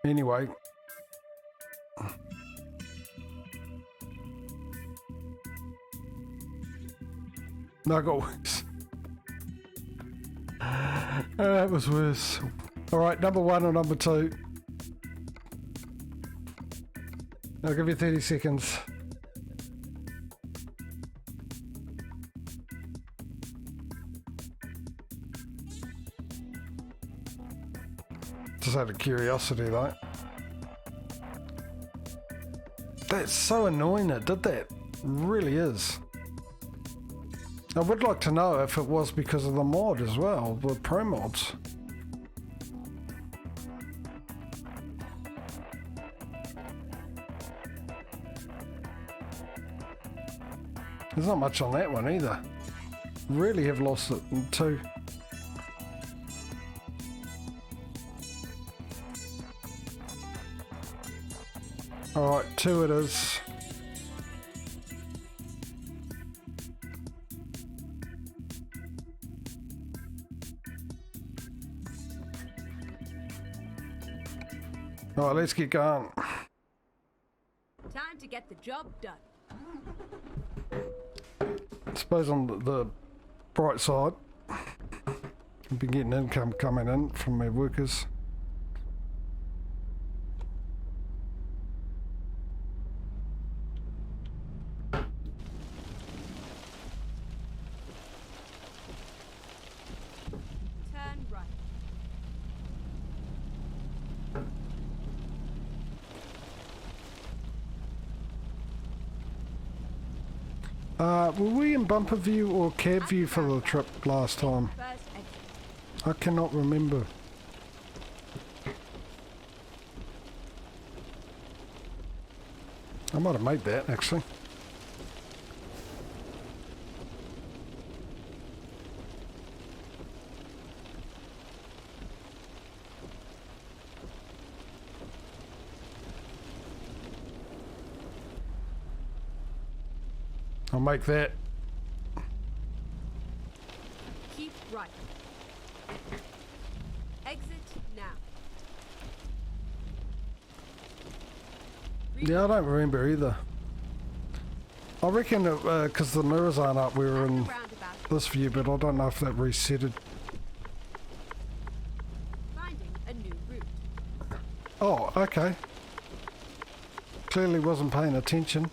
Anyway. No, I got worse. That was worse. Alright, number 1 or number 2? I'll give you 30 seconds. Just out of curiosity though. That's so annoying it did that. It really is. I would like to know if it was because of the mod as well, the pro mods. There's not much on that one either. Really have lost it in 2. Alright, 2 it is. Alright, let's get going. Time to get the job done. I suppose on the bright side, I've been getting income coming in from my workers. Turn right. Were we in bumper view or cab view for the trip last time? First exit. I cannot remember. I might have made that actually. I'll make that. Keep right. Exit now. Yeah, I don't remember either. I reckon because the mirrors aren't up, we were in Roundabout. this view, but I don't know if that resetted. Finding a new route. Oh, okay. Clearly wasn't paying attention.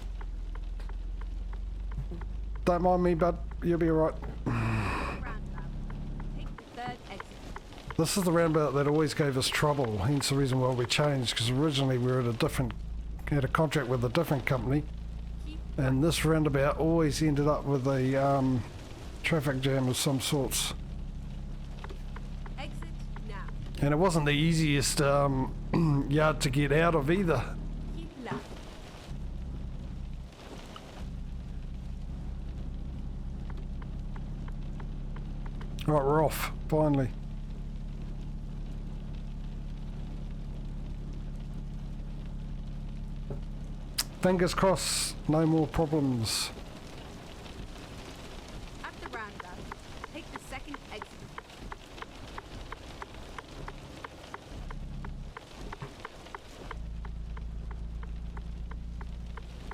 Don't mind me, bud. You'll be alright. Roundabout. Take the third exit. This is the roundabout that always gave us trouble, hence the reason why we changed, because originally we were at had a contract with a different company, Keep and this roundabout always ended up with a traffic jam of some sorts. exit now. And it wasn't the easiest yard to get out of either. Keep left. Right, we're off, finally. Fingers crossed, no more problems. At the roundabout. Take the second exit.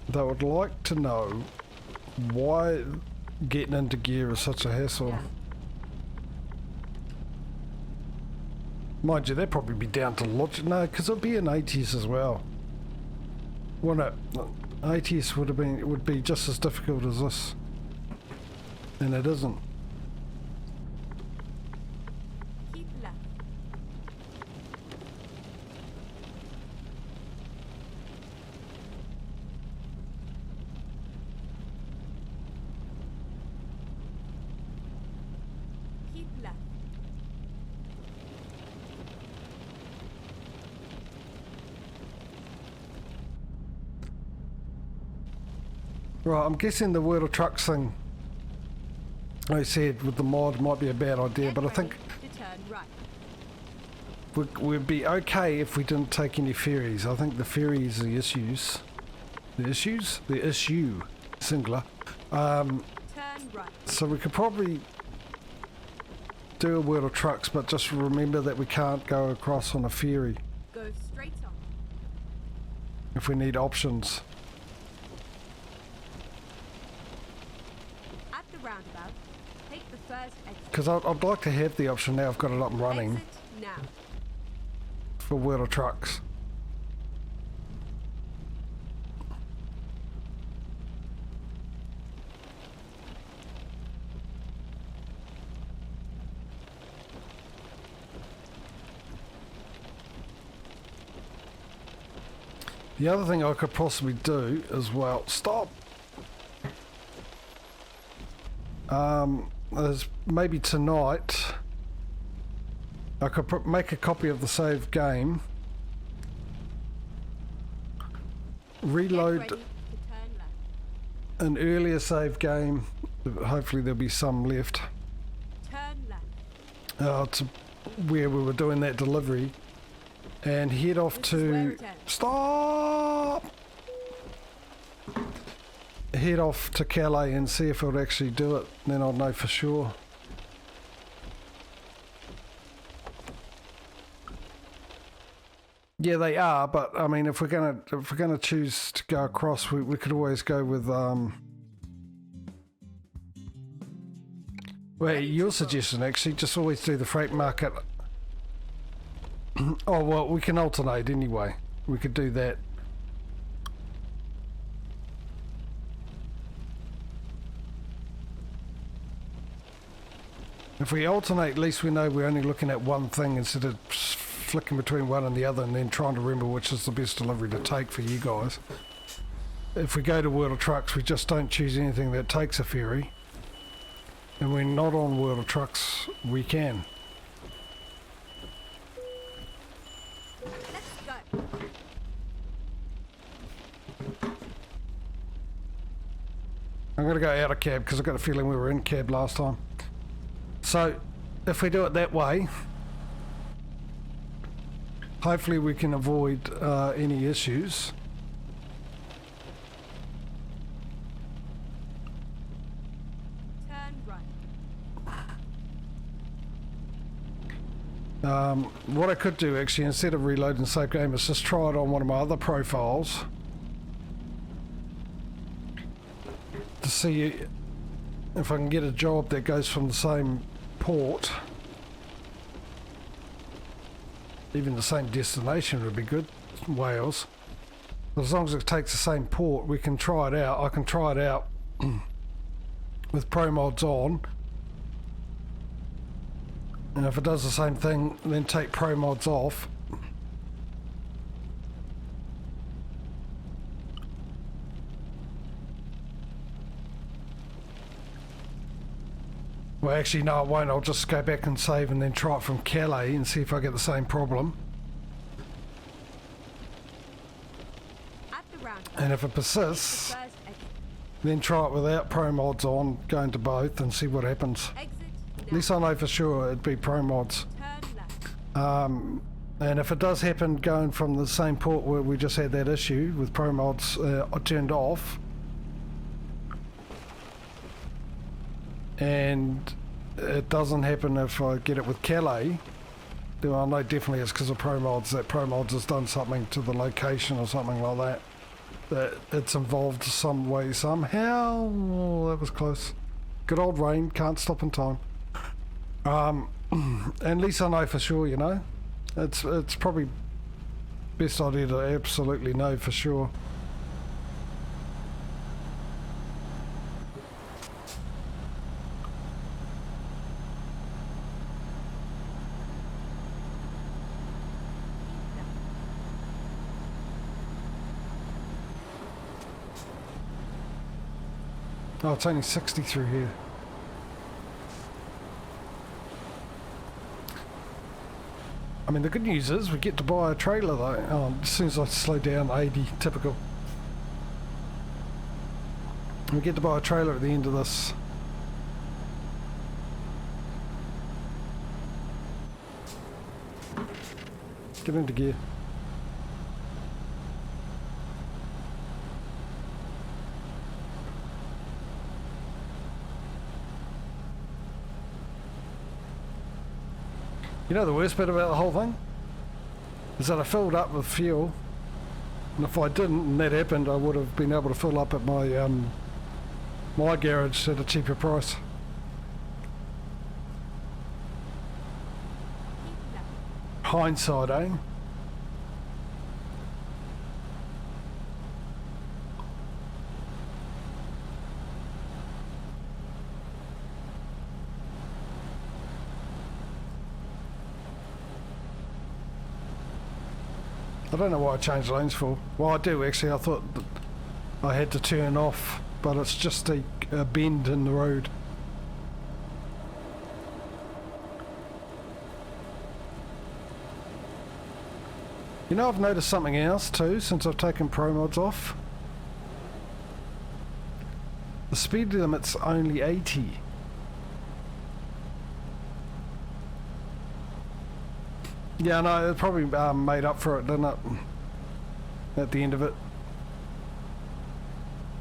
They would like to know why getting into gear is such a hassle. Yeah. Mind you, that'd probably be down to logic. No, because it'd be an ATS as well. Wouldn't it? ATS would be just as difficult as this. And it isn't. Keep left. Keep left. Right, I'm guessing the word of trucks thing I said with the mod might be a bad idea, Get but I ready think to turn right. we'd be okay if we didn't take any ferries. I think the ferry is the issues. The issues? The issue. Singular. Turn right. So we could probably do a word of trucks, but just remember that we can't go across on a ferry. Go straight on. if we need options. At the roundabout, take the first exit. Because I'd like to have the option now I've got it up and running Exit now. for World of Trucks. The other thing I could possibly do as well, stop, is maybe tonight I could make a copy of the saved game, reload Get ready to turn left. an earlier saved game, hopefully there'll be some left, Turn left. to where we were doing that delivery, and head off This is where to, it ends. stop, head off to Calais and see if it would actually do it, then I'll know for sure. Yeah, they are, but I mean, if we're gonna choose to go across, we could always go with well, your suggestion actually, just always do the freight market. Oh well, we can alternate anyway. We could do that. If we alternate, at least we know we're only looking at one thing instead of flicking between one and the other and then trying to remember which is the best delivery to take for you guys. If we go to World of Trucks, we just don't choose anything that takes a ferry. And we're not on World of Trucks, we can. Let's go. I'm going to go out of cab because I've got a feeling we were in cab last time. So, if we do it that way, hopefully we can avoid any issues. Turn right. What I could do actually, instead of reloading save game, is just try it on one of my other profiles to see if I can get a job that goes from the same port. Even the same destination would be good, Wales. But as long as it takes the same port, we can try it out. I can try it out with pro mods on. And if it does the same thing, then take pro mods off. Well, actually, no, it won't. I'll just go back and save and then try it from Calais and see if I get the same problem. At the roundabout. And if it Take persists, the first exit. then try it without pro mods on, going to both and see what happens. Exit At now. least I know for sure it'd be pro mods. Turn left. And if it does happen going from the same port where we just had that issue with pro mods turned off, and it doesn't happen if I get it with Calais, then I know definitely it's because of pro mods, that pro mods has done something to the location or something like that, that it's involved some way somehow. Oh, that was close. Good old rain, can't stop in time. And at least I know for sure, you know. It's probably best idea to absolutely know for sure. Oh, it's only 60 through here. I mean, the good news is we get to buy a trailer though. Oh, as soon as I slow down, 80, typical. We get to buy a trailer at the end of this. Get into gear. You know the worst bit about the whole thing? Is that I filled up with fuel And if I didn't and that happened, I would have been able to fill up at my my garage at a cheaper price. Keep left. Hindsight, eh? I don't know why I changed lanes for. Well, I do actually. I thought that I had to turn off, but it's just a bend in the road. You know, I've noticed something else too since I've taken Pro Mods off. The speed limit's only 80. Yeah, no, it probably made up for it, didn't it? At the end of it.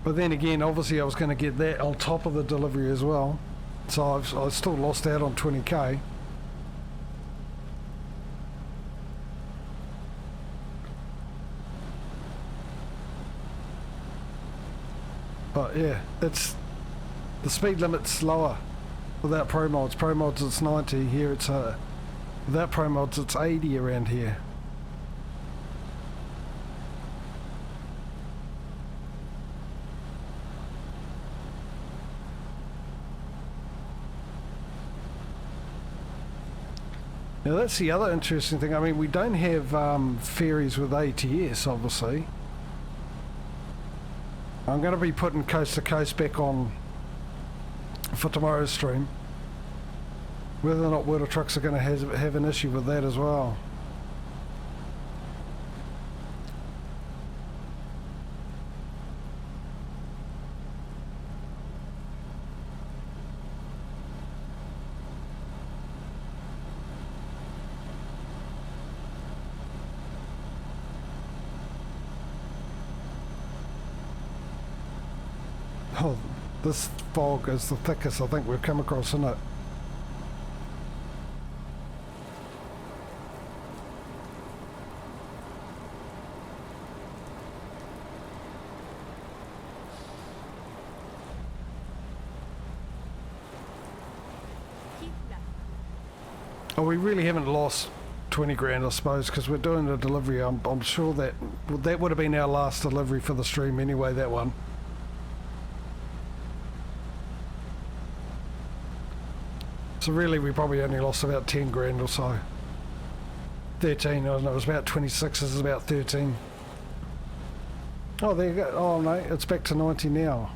But then again, obviously I was going to get that on top of the delivery as well. So I still lost out on 20k. But yeah, it's the speed limit's lower without Pro Mods. Pro Mods it's 90, here it's without Pro Mods it's 80 around here. Now that's the other interesting thing. I mean, we don't have ferries with ATS, obviously. I'm going to be putting Coast to Coast back on for tomorrow's stream. Whether or not Water Trucks are going to have an issue with that as well. Oh, this fog is the thickest I think we've come across, isn't it? Keep left. Oh, we really haven't lost 20 grand, I suppose, because we're doing the delivery. I'm sure that that would have been our last delivery for the stream anyway, that one. So really we probably only lost about 10 grand or so. 13, I don't know, it was about 26, this is about 13. Oh, there you go. Oh no, it's back to 90 now.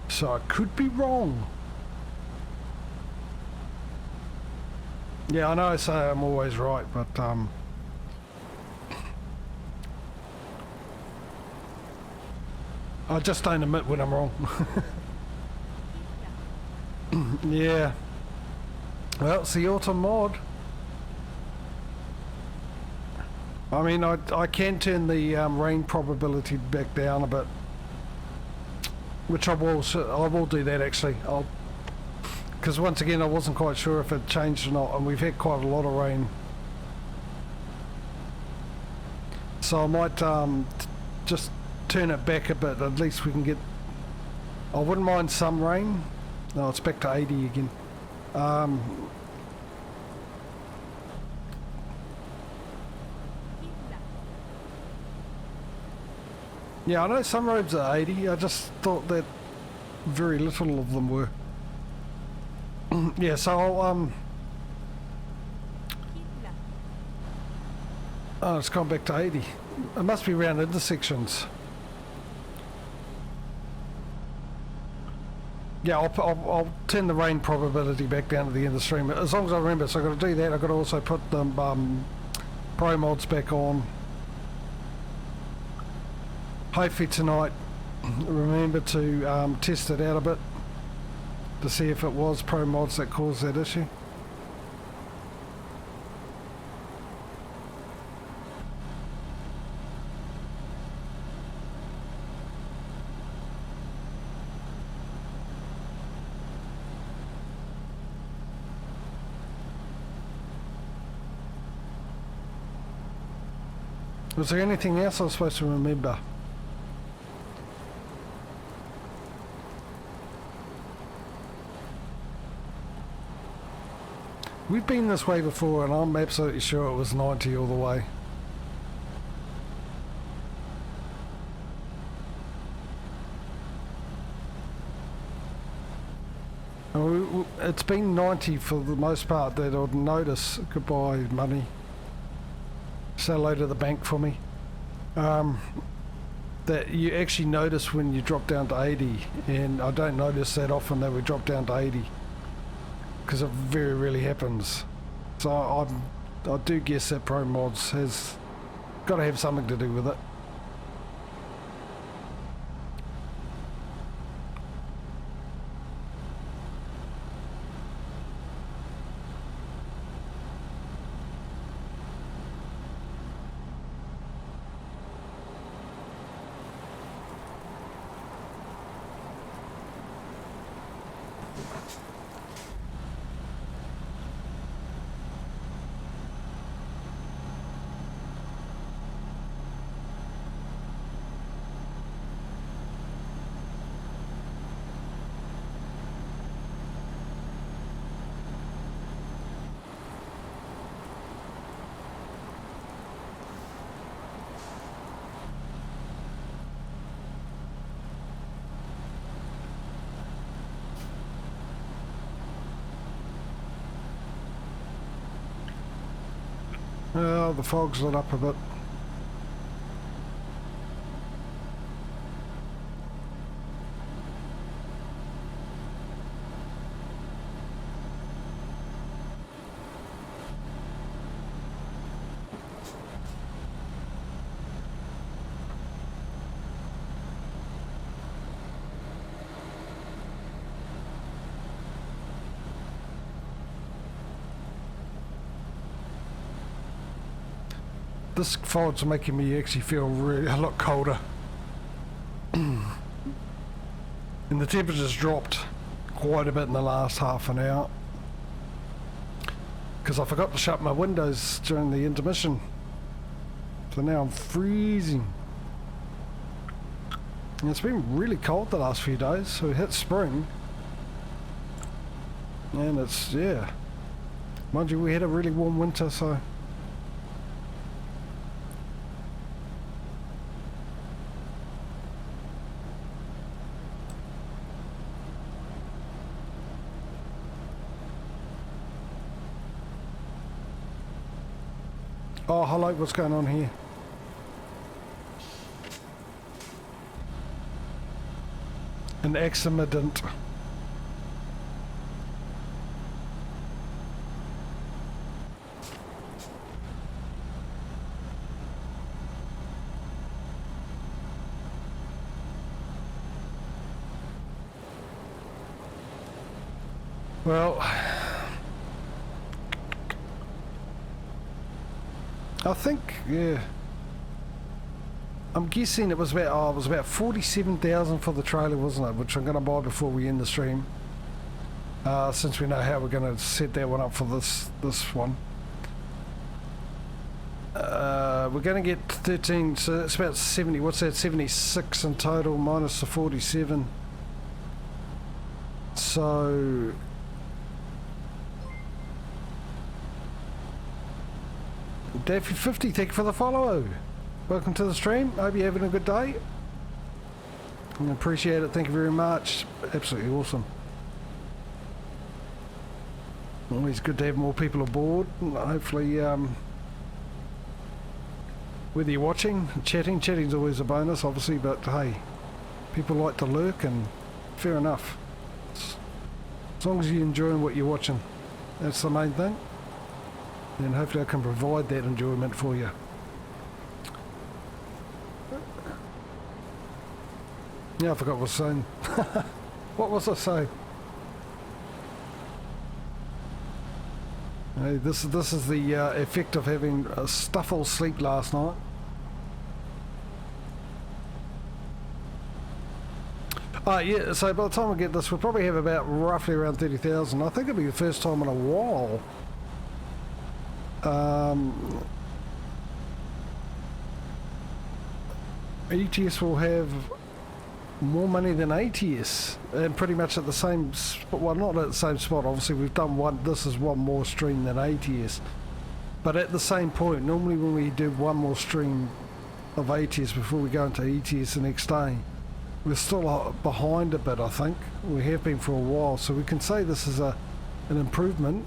So I could be wrong. Yeah, I know I say I'm always right, but I just don't admit when I'm wrong. Yeah. Well, it's the autumn mod. I mean, I can turn the rain probability back down a bit, which I will do that actually. Because once again, I wasn't quite sure if it changed or not, and we've had quite a lot of rain. So I might just turn it back a bit. At least we can get. I wouldn't mind some rain. No, it's back to 80 again. Yeah, I know some roads are 80. I just thought that very little of them were. Yeah, so I'll Keep left. oh, it's gone back to 80. It must be around intersections. Yeah, I'll turn the rain probability back down to the end of the stream. As long as I remember, so I've got to do that. I've got to also put the Pro Mods back on. Hopefully tonight, remember to test it out a bit to see if it was Pro Mods that caused that issue. Was there anything else I was supposed to remember? We've been this way before and I'm absolutely sure it was 90 all the way. It's been 90 for the most part that I'd notice. Goodbye money. Say hello to the bank for me. That you actually notice when you drop down to 80, and I don't notice that often that we drop down to 80 because it very rarely happens. So I do guess that Pro Mods has got to have something to do with it. Oh, the fog's lit up a bit. This fog's making me actually feel really a lot colder. And the temperature's dropped quite a bit in the last half an hour. Because I forgot to shut my windows during the intermission. So now I'm freezing. And it's been really cold the last few days, so we hit spring. And it's, yeah. Mind you, we had a really warm winter, so... Oh, hello, what's going on here? An accident. Well, I think, yeah, I'm guessing it was about 47,000 for the trailer, wasn't it? Which I'm going to buy before we end the stream, since we know how we're going to set that one up for this one. We're going to get 13, so that's about 70. What's that? 76 in total minus the 47. So. Daffy50, thank you for the follow. Welcome to the stream. Hope you're having a good day. I appreciate it. Thank you very much. Absolutely awesome. Always good to have more people aboard. Hopefully, whether you're watching, chatting's always a bonus, obviously. But hey, people like to lurk, and fair enough. As long as you're enjoying what you're watching, that's the main thing. And hopefully I can provide that enjoyment for you. Yeah, I forgot what I was saying. What was I saying? Hey, this is the effect of having a stuffle sleep last night. Yeah, so by the time we get this, we'll probably have about roughly around 30,000. I think it'll be the first time in a while. ETS will have more money than ATS, and pretty much at the same spot. Well, not at the same spot, obviously we've done one, this is one more stream than ATS, but at the same point, normally when we do one more stream of ATS before we go into ETS the next day, we're still behind a bit. I think we have been for a while, so we can say this is an improvement.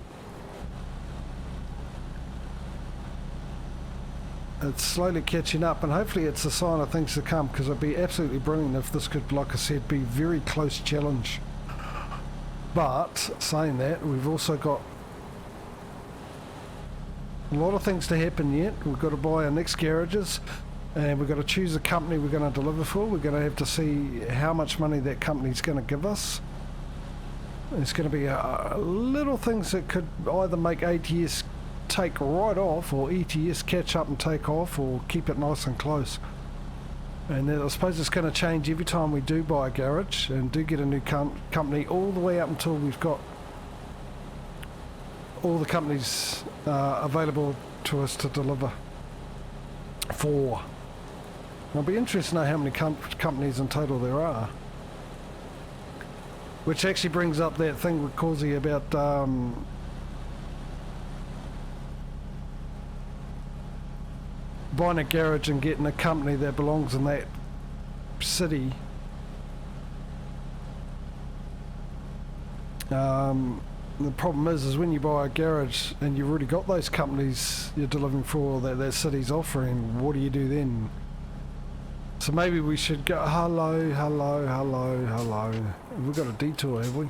It's slowly catching up, and hopefully it's a sign of things to come, because it'd be absolutely brilliant if this could, like I said, be very close challenge. But saying that, we've also got a lot of things to happen yet. We've got to buy our next garages, and we've got to choose a company we're going to deliver for. We're going to have to see how much money that company's going to give us. There's going to be little things that could either make ATS take right off, or ETS catch up and take off, or keep it nice and close. And then I suppose it's going to change every time we do buy a garage and do get a new company, all the way up until we've got all the companies available to us to deliver for. It'll be interesting to know how many companies in total there are. Which actually brings up that thing with Causey about buying a garage and getting a company that belongs in that city. The problem is when you buy a garage and you've already got those companies you're delivering for that city's offering, what do you do then? So maybe we should go, hello. We've got a detour, have we?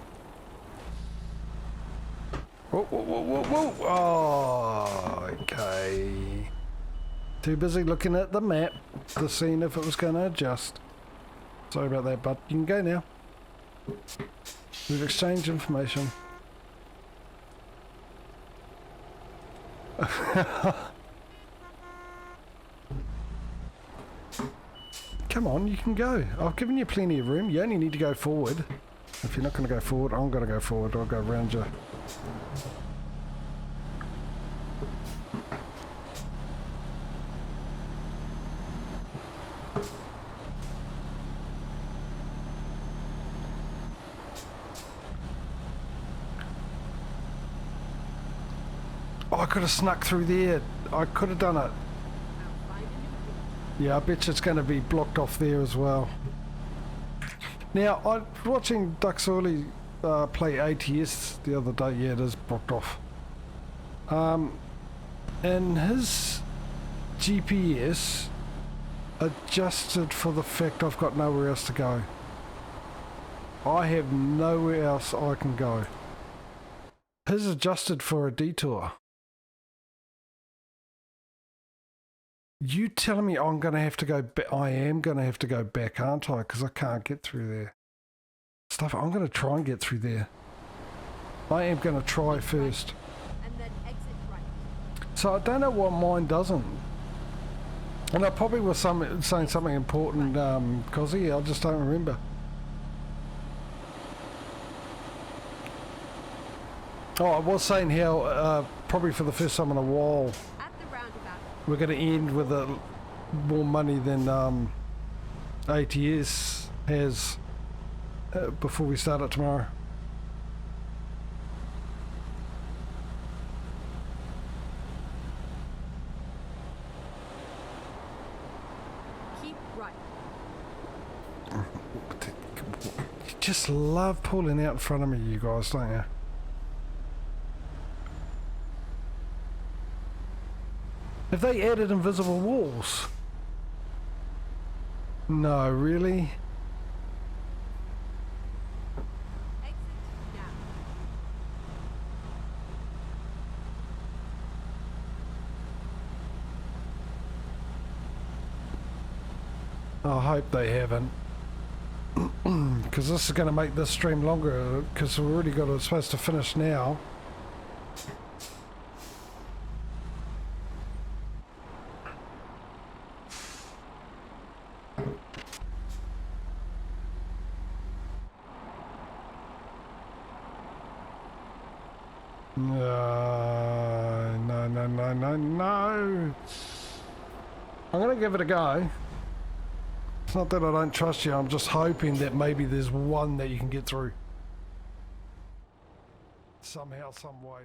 Whoa. Oh, okay. Too busy looking at the map to see if it was going to adjust. Sorry about that, bud. You can go now. We've exchanged information. Come on, you can go. I've given you plenty of room. You only need to go forward. If you're not going to go forward, I'm going to go forward. I'll go around you. Oh, I could have snuck through there. I could have done it. Yeah, I bet you it's going to be blocked off there as well. Now, I was watching Ducks Early play ATS the other day. Yeah, it is blocked off. And his GPS adjusted for the fact I've got nowhere else to go. I have nowhere else I can go. His adjusted for a detour. You telling me I'm going to have to go back? I am going to have to go back, aren't I? Because I can't get through there. Stuff. I'm going to try and get through there. I am going to try first. And then exit right. So I don't know what mine doesn't. And I probably was saying something important, Cozzy. I just don't remember. Oh, I was saying how probably for the first time in a while, we're going to end with more money than ATS has before we start it tomorrow. Keep right. You just love pulling out in front of me, you guys, don't you? Have they added invisible walls? No, really? Exit now. I hope they haven't. Because this is going to make this stream longer, because we've already got it supposed to finish now. No. I'm going to give it a go. It's not that I don't trust you, I'm just hoping that maybe there's one that you can get through. Somehow, some way.